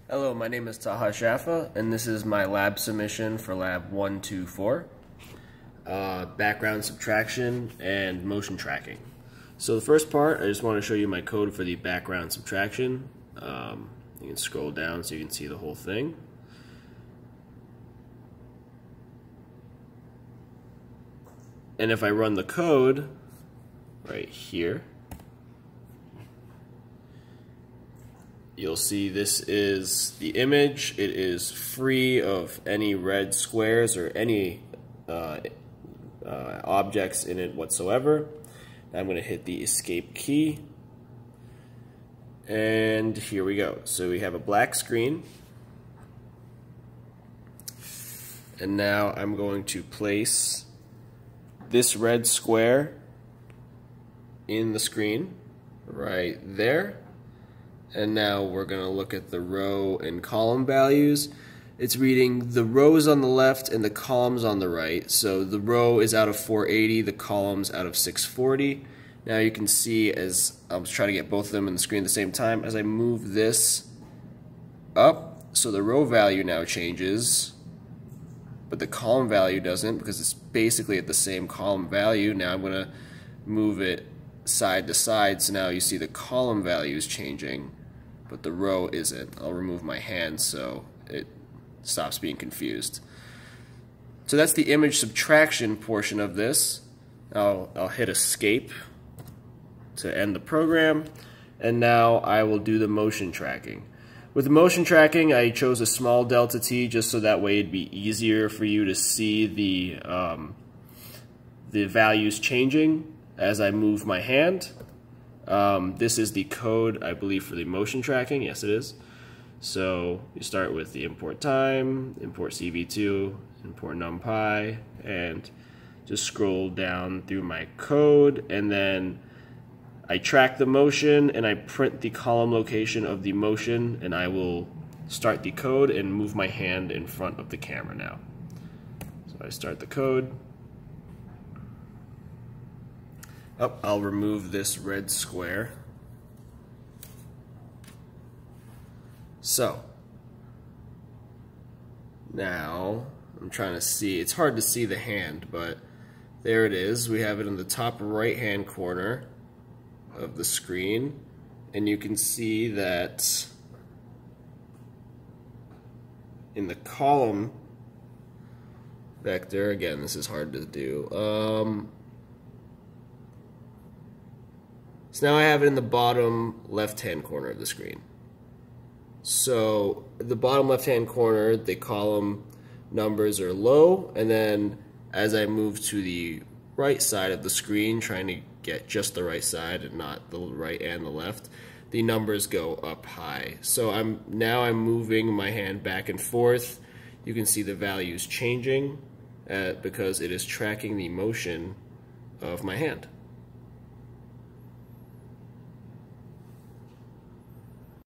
Hello, my name is Taha Shaffa, and this is my lab submission for Lab 124, background subtraction and motion tracking. So the first part, I just want to show you my code for the background subtraction. You can scroll down so you can see the whole thing. And if I run the code right here, you'll see this is the image. It is free of any red squares or any objects in it whatsoever. I'm going to hit the escape key, and here we go. So we have a black screen, and now I'm going to place this red square in the screen right there. And now we're going to look at the row and column values. It's reading the rows on the left and the columns on the right. So the row is out of 480, the column's out of 640. Now you can see, as I was trying to get both of them in the screen at the same time, as I move this up, so the row value now changes, but the column value doesn't, because it's basically at the same column value. Now I'm going to move it side to side, so now you see the column value is changing, but the row isn't. I'll remove my hand so it stops being confused. So that's the image subtraction portion of this. I'll hit escape to end the program, and now I will do the motion tracking. With the motion tracking, I chose a small delta t just so that way it'd be easier for you to see the values changing as I move my hand. This is the code, I believe, for the motion tracking. Yes, it is. So you start with the import time, import CV2, import numpy, and just scroll down through my code, and then I track the motion and I print the column location of the motion, and I will start the code and move my hand in front of the camera now. So I start the code. I'll remove this red square. So now I'm trying to see, it's hard to see the hand, but there it is. We have it in the top right hand corner of the screen, and you can see that in the column vector, again, this is hard to do. So now I have it in the bottom left-hand corner of the screen. So the bottom left-hand corner, the column numbers are low, and then as I move to the right side of the screen, trying to get just the right side and not the right and the left, the numbers go up high. So I'm moving my hand back and forth. You can see the values changing because it is tracking the motion of my hand.